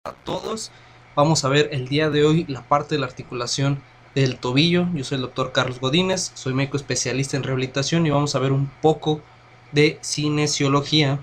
a todos. Vamos a ver el día de hoy la parte de la articulación del tobillo. Yo soy el doctor Carlos Godínez, soy médico especialista en rehabilitación y vamos a ver un poco de cinesiología.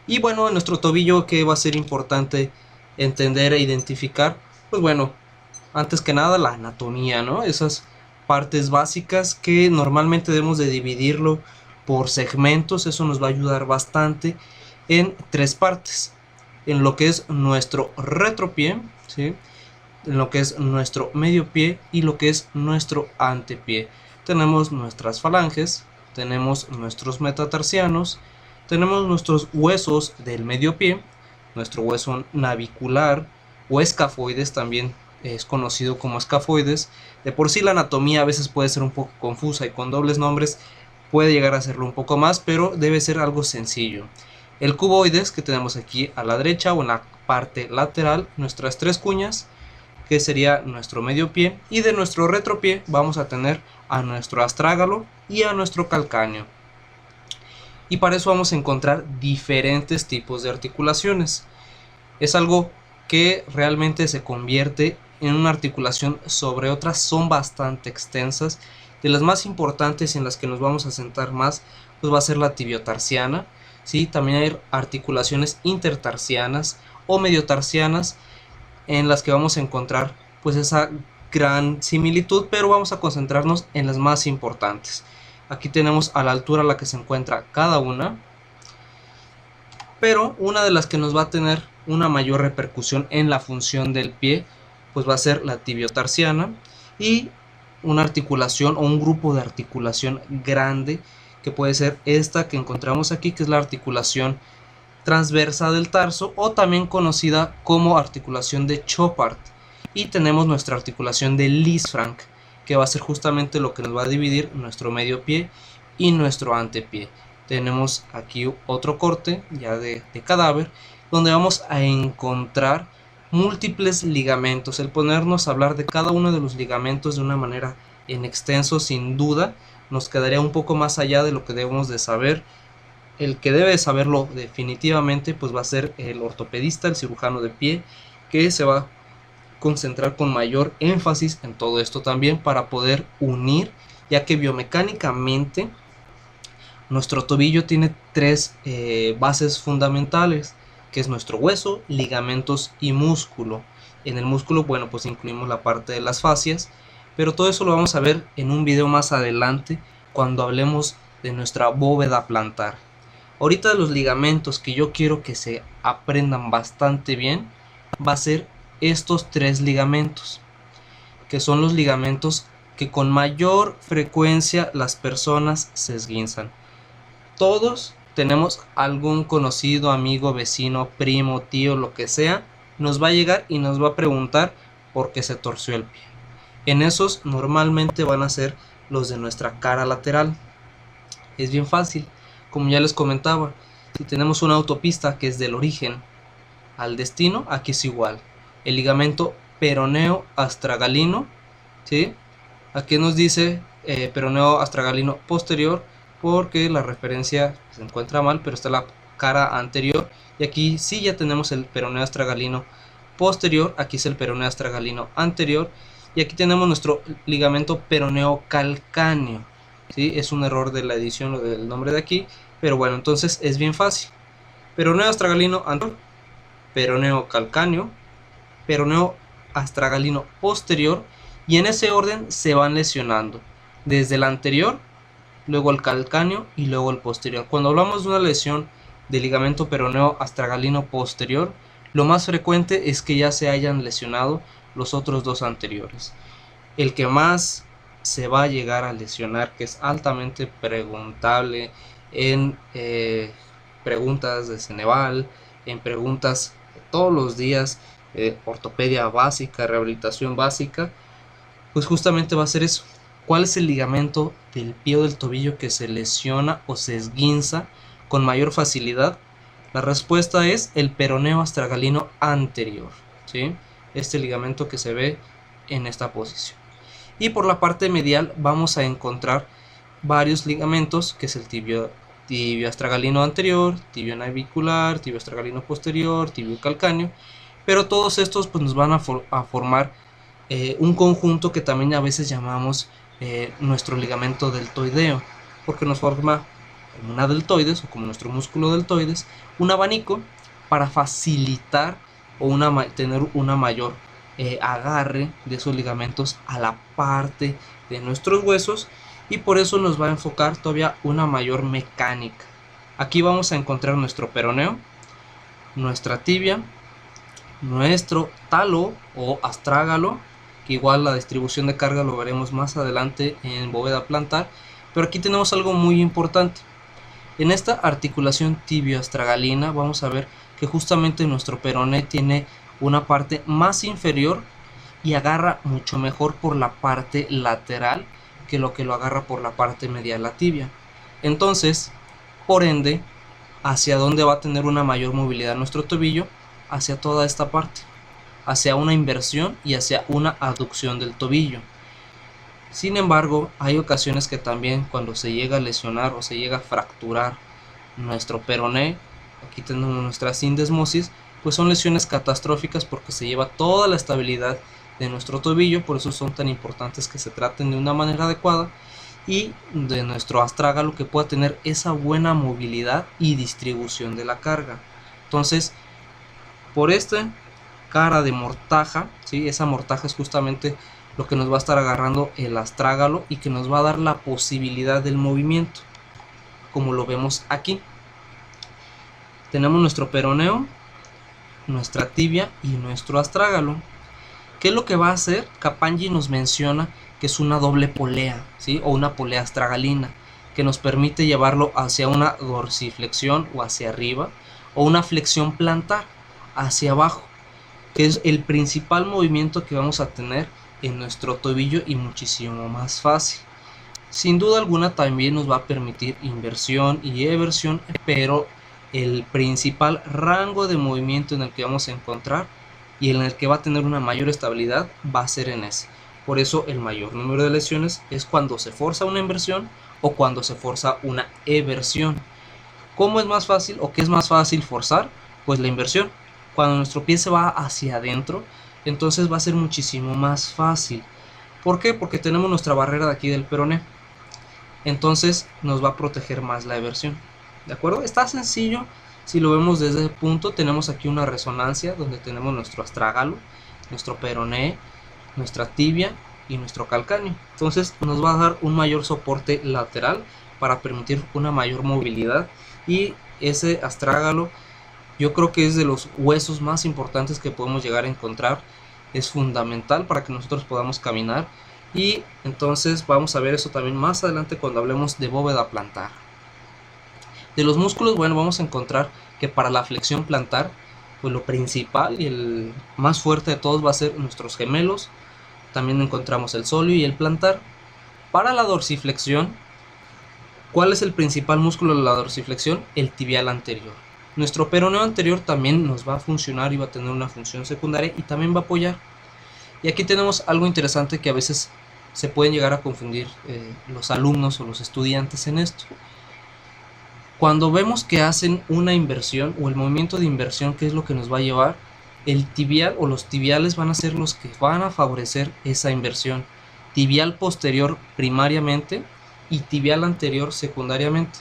Y bueno, en nuestro tobillo, ¿qué va a ser importante entender e identificar? Pues bueno, antes que nada la anatomía, ¿no? Esas partes básicas que normalmente debemos de dividirlo por segmentos. Eso nos va a ayudar bastante en tres partes: en lo que es nuestro retropié, ¿sí?, en lo que es nuestro medio pie y lo que es nuestro antepié. Tenemos nuestras falanges, tenemos nuestros metatarsianos, tenemos nuestros huesos del medio pie, nuestro hueso navicular o escafoides, también es conocido como escafoides. De por sí la anatomía a veces puede ser un poco confusa y con dobles nombres puede llegar a serlo un poco más, pero debe ser algo sencillo. El cuboides, que tenemos aquí a la derecha o en la parte lateral, nuestras tres cuñas, que sería nuestro medio pie, y de nuestro retropié vamos a tener a nuestro astrágalo y a nuestro calcáneo. Y para eso vamos a encontrar diferentes tipos de articulaciones. Es algo que realmente se convierte en una articulación sobre otras, son bastante extensas. De las más importantes y en las que nos vamos a centrar más, pues va a ser la tibiotarsiana, ¿sí? También hay articulaciones intertarsianas o mediotarsianas, en las que vamos a encontrar pues esa gran similitud, pero vamos a concentrarnos en las más importantes. Aquí tenemos a la altura a la que se encuentra cada una, pero una de las que nos va a tener una mayor repercusión en la función del pie pues va a ser la tibiotarsiana, y una articulación o un grupo de articulación grande que puede ser esta que encontramos aquí, que es la articulación transversa del tarso, o también conocida como articulación de Chopard. Y tenemos nuestra articulación de Lisfranc, que va a ser justamente lo que nos va a dividir nuestro medio pie y nuestro antepié. Tenemos aquí otro corte ya de cadáver, donde vamos a encontrar múltiples ligamentos. El ponernos a hablar de cada uno de los ligamentos de una manera en extenso, sin duda nos quedaría un poco más allá de lo que debemos de saber. El que debe saberlo definitivamente pues va a ser el ortopedista, el cirujano de pie, que se va a concentrar con mayor énfasis en todo esto también para poder unir, ya que biomecánicamente nuestro tobillo tiene tres bases fundamentales, que es nuestro hueso, ligamentos y músculo. En el músculo, bueno, pues incluimos la parte de las fascias, pero todo eso lo vamos a ver en un video más adelante cuando hablemos de nuestra bóveda plantar. Ahorita de los ligamentos que yo quiero que se aprendan bastante bien, va a ser estos tres ligamentos, que son los ligamentos que con mayor frecuencia las personas se esguinzan. Todos tenemos algún conocido, amigo, vecino, primo, tío, lo que sea, nos va a llegar y nos va a preguntar por qué se torció el pie. En esos normalmente van a ser los de nuestra cara lateral. Es bien fácil, como ya les comentaba, si tenemos una autopista que es del origen al destino, aquí es igual. El ligamento peroneo astragalino, ¿sí? Aquí nos dice peroneo astragalino posterior, porque la referencia se encuentra mal, pero está la cara anterior, y aquí sí ya tenemos el peroneo astragalino posterior, aquí es el peroneo astragalino anterior, y aquí tenemos nuestro ligamento peroneo calcáneo, ¿sí? Es un error de la edición o del nombre de aquí, pero bueno, entonces es bien fácil: peroneo astragalino anterior, peroneo calcáneo, peroneo astragalino posterior, y en ese orden se van lesionando, desde el anterior, luego el calcáneo y luego el posterior. Cuando hablamos de una lesión del ligamento peroneo astragalino posterior, lo más frecuente es que ya se hayan lesionado los otros dos anteriores. El que más se va a llegar a lesionar, que es altamente preguntable en preguntas de Ceneval, en preguntas de todos los días, ortopedia básica, rehabilitación básica, pues justamente va a ser eso: ¿cuál es el ligamento del pie o del tobillo que se lesiona o se esguinza con mayor facilidad? La respuesta es el peroneo astragalino anterior, ¿sí? Este ligamento que se ve en esta posición. Y por la parte medial vamos a encontrar varios ligamentos, que es el tibio astragalino anterior, tibio navicular, tibio astragalino posterior, tibio calcáneo. pero todos estos pues nos van a formar un conjunto que también a veces llamamos nuestro ligamento deltoideo, porque nos forma como una deltoides o como nuestro músculo deltoides, un abanico para facilitar o tener una mayor agarre de esos ligamentos a la parte de nuestros huesos, y por eso nos va a enfocar todavía una mayor mecánica. Aquí vamos a encontrar nuestro peroneo, nuestra tibia, nuestro talo o astrágalo, que igual la distribución de carga lo veremos más adelante en bóveda plantar, pero aquí tenemos algo muy importante. En esta articulación tibio-astragalina vamos a ver que justamente nuestro peroné tiene una parte más inferior y agarra mucho mejor por la parte lateral que lo agarra por la parte medial, la tibia. Entonces, por ende, ¿hacia dónde va a tener una mayor movilidad nuestro tobillo? Hacia toda esta parte, hacia una inversión y hacia una aducción del tobillo. Sin embargo, hay ocasiones que también cuando se llega a lesionar o se llega a fracturar nuestro peroné, aquí tenemos nuestra sindesmosis, pues son lesiones catastróficas porque se lleva toda la estabilidad de nuestro tobillo, por eso son tan importantes que se traten de una manera adecuada, y de nuestro astrágalo que pueda tener esa buena movilidad y distribución de la carga. Entonces, por esta cara de mortaja, ¿sí? Esa mortaja es justamente lo que nos va a estar agarrando el astrágalo y que nos va a dar la posibilidad del movimiento, como lo vemos aquí. Tenemos nuestro peroneo, nuestra tibia y nuestro astrágalo. ¿Qué es lo que va a hacer? Capanghi nos menciona que es una doble polea, ¿sí? O una polea astragalina, que nos permite llevarlo hacia una dorsiflexión o hacia arriba, o una flexión plantar hacia abajo, que es el principal movimiento que vamos a tener en nuestro tobillo y muchísimo más fácil. Sin duda alguna también nos va a permitir inversión y eversión, pero el principal rango de movimiento en el que vamos a encontrar y en el que va a tener una mayor estabilidad va a ser en ese. Por eso el mayor número de lesiones es cuando se forza una inversión o cuando se forza una eversión. ¿Cómo es más fácil o qué es más fácil forzar? Pues la inversión. Cuando nuestro pie se va hacia adentro, entonces va a ser muchísimo más fácil. ¿Por qué? Porque tenemos nuestra barrera de aquí del peroné. Entonces nos va a proteger más la eversión. ¿De acuerdo? Está sencillo. Si lo vemos desde ese punto, tenemos aquí una resonancia donde tenemos nuestro astrágalo, nuestro peroné, nuestra tibia y nuestro calcáneo. Entonces nos va a dar un mayor soporte lateral para permitir una mayor movilidad, y ese astrágalo yo creo que es de los huesos más importantes que podemos llegar a encontrar. Es fundamental para que nosotros podamos caminar, y entonces vamos a ver eso también más adelante cuando hablemos de bóveda plantar. De los músculos, bueno, vamos a encontrar que para la flexión plantar, pues lo principal y el más fuerte de todos va a ser nuestros gemelos. También encontramos el sóleo y el plantar. Para la dorsiflexión, ¿cuál es el principal músculo de la dorsiflexión? El tibial anterior. Nuestro peroneo anterior también nos va a funcionar y va a tener una función secundaria y también va a apoyar. Y aquí tenemos algo interesante que a veces se pueden llegar a confundir los alumnos o los estudiantes en esto. Cuando vemos que hacen una inversión o el movimiento de inversión, ¿qué es lo que nos va a llevar? El tibial o los tibiales van a ser los que van a favorecer esa inversión. Tibial posterior primariamente y tibial anterior secundariamente.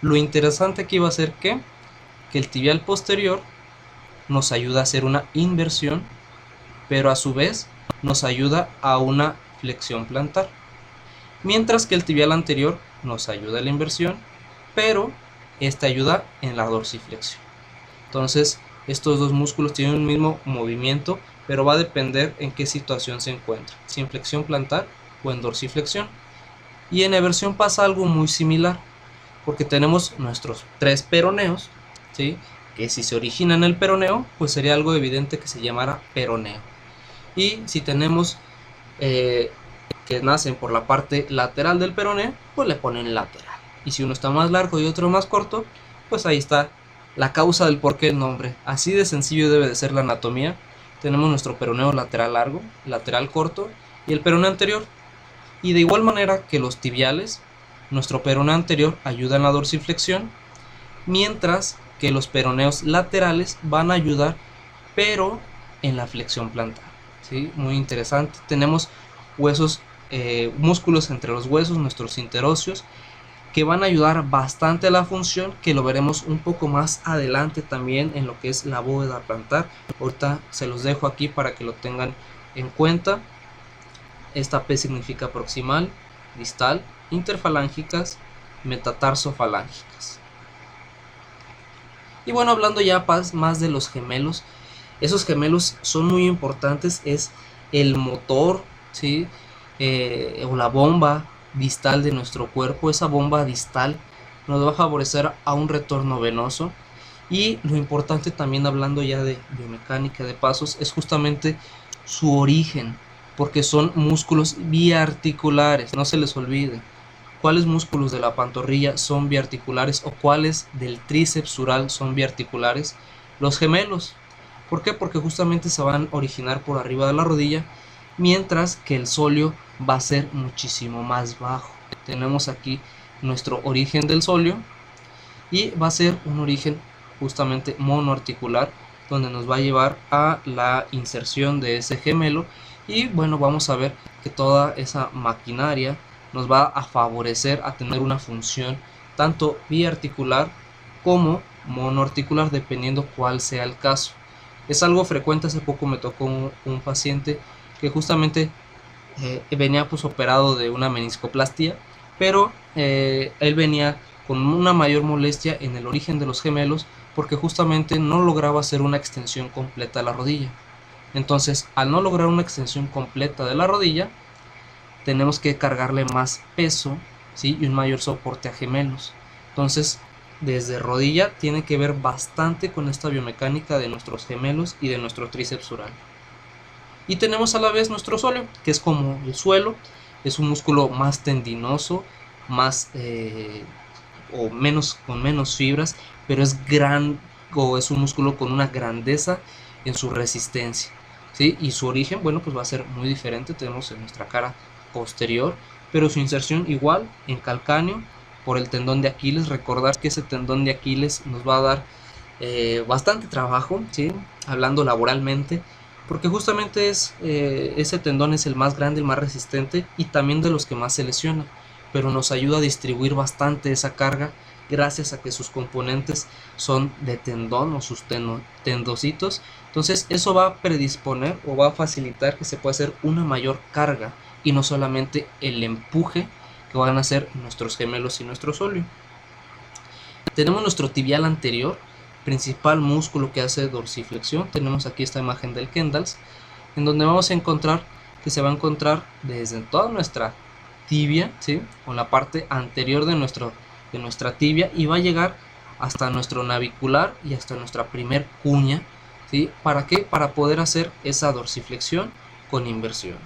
Lo interesante aquí va a ser que el tibial posterior nos ayuda a hacer una inversión, pero a su vez nos ayuda a una flexión plantar. Mientras que el tibial anterior nos ayuda a la inversión, pero esta ayuda en la dorsiflexión. Entonces estos dos músculos tienen un mismo movimiento, pero va a depender en qué situación se encuentra, si en flexión plantar o en dorsiflexión. Y en eversión pasa algo muy similar, porque tenemos nuestros tres peroneos, ¿sí? Que si se origina en el peroneo, pues sería algo evidente que se llamara peroneo. Y si tenemos que nacen por la parte lateral del peroneo, pues le ponen lateral. Y si uno está más largo y otro más corto, pues ahí está la causa del por qué el nombre. Así de sencillo debe de ser la anatomía. Tenemos nuestro peroneo lateral largo, lateral corto y el peroneo anterior. Y de igual manera que los tibiales, nuestro peroneo anterior ayuda en la dorsiflexión, mientras que los peroneos laterales van a ayudar pero en la flexión plantar, ¿sí? Muy interesante. Tenemos huesos, músculos entre los huesos, nuestros interóseos, que van a ayudar bastante a la función, que lo veremos un poco más adelante también en lo que es la bóveda plantar. Ahorita se los dejo aquí para que lo tengan en cuenta. Esta P significa proximal, distal, interfalángicas, metatarsofalancicas. Y bueno, hablando ya más de los gemelos, esos gemelos son muy importantes, es el motor, ¿sí? O la bomba distal de nuestro cuerpo. Esa bomba distal nos va a favorecer a un retorno venoso. Y lo importante también, hablando ya de biomecánica de pasos, es justamente su origen, porque son músculos biarticulares, no se les olvide. ¿Cuáles músculos de la pantorrilla son biarticulares o cuáles del tríceps sural son biarticulares? Los gemelos. ¿Por qué? Porque justamente se van a originar por arriba de la rodilla, mientras que el sóleo va a ser muchísimo más bajo. Tenemos aquí nuestro origen del sóleo y va a ser un origen justamente monoarticular, donde nos va a llevar a la inserción de ese gemelo. Y bueno, vamos a ver que toda esa maquinaria nos va a favorecer a tener una función tanto biarticular como monoarticular, dependiendo cuál sea el caso. Es algo frecuente. Hace poco me tocó un paciente que justamente venía pues operado de una meniscoplastia, pero él venía con una mayor molestia en el origen de los gemelos, porque justamente no lograba hacer una extensión completa de la rodilla. Entonces, al no lograr una extensión completa de la rodilla, tenemos que cargarle más peso, ¿sí? Y un mayor soporte a gemelos. Entonces, desde rodilla tiene que ver bastante con esta biomecánica de nuestros gemelos y de nuestro tríceps sural. Y tenemos a la vez nuestro sóleo, que es como el suelo, es un músculo más tendinoso, más o menos, con menos fibras, pero es un músculo con una grandeza en su resistencia, ¿sí? Y su origen, bueno, pues va a ser muy diferente. Tenemos en nuestra cara posterior, pero su inserción igual en calcáneo por el tendón de Aquiles. Recordar que ese tendón de Aquiles nos va a dar bastante trabajo, ¿sí? Hablando laboralmente, porque justamente ese tendón es el más grande, el más resistente y también de los que más se lesiona, pero nos ayuda a distribuir bastante esa carga gracias a que sus componentes son de tendón o sus tendocitos. Entonces eso va a predisponer o va a facilitar que se pueda hacer una mayor carga y no solamente el empuje que van a hacer nuestros gemelos y nuestro sóleo. Tenemos nuestro tibial anterior, principal músculo que hace dorsiflexión. Tenemos aquí esta imagen del Kendalls, en donde vamos a encontrar que se va a encontrar desde toda nuestra tibia, ¿sí? Con la parte anterior de nuestra tibia, y va a llegar hasta nuestro navicular y hasta nuestra primer cuña, ¿sí? ¿Para qué? Para poder hacer esa dorsiflexión con inversión.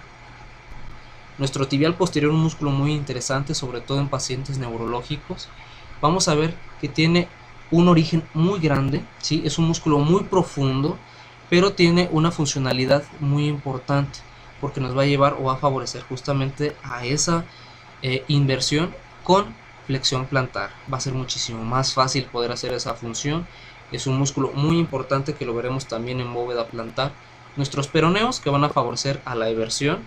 Nuestro tibial posterior, un músculo muy interesante, sobre todo en pacientes neurológicos. Vamos a ver que tiene un origen muy grande, ¿sí? Es un músculo muy profundo, pero tiene una funcionalidad muy importante, porque nos va a llevar o va a favorecer justamente a esa inversión con flexión plantar. Va a ser muchísimo más fácil poder hacer esa función. Es un músculo muy importante que lo veremos también en bóveda plantar. Nuestros peroneos, que van a favorecer a la eversión,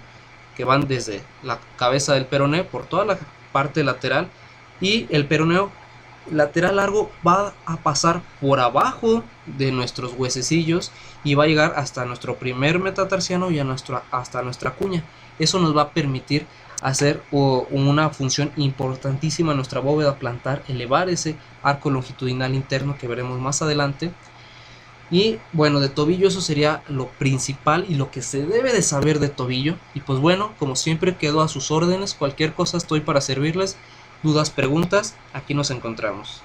que van desde la cabeza del peroné por toda la parte lateral, y el peroneo lateral largo va a pasar por abajo de nuestros huesecillos y va a llegar hasta nuestro primer metatarsiano y hasta nuestra cuña. Eso nos va a permitir hacer una función importantísima en nuestra bóveda plantar, elevar ese arco longitudinal interno que veremos más adelante. Y bueno, de tobillo eso sería lo principal y lo que se debe de saber de tobillo. Y pues bueno, como siempre quedo a sus órdenes. Cualquier cosa estoy para servirles. Dudas, preguntas, aquí nos encontramos.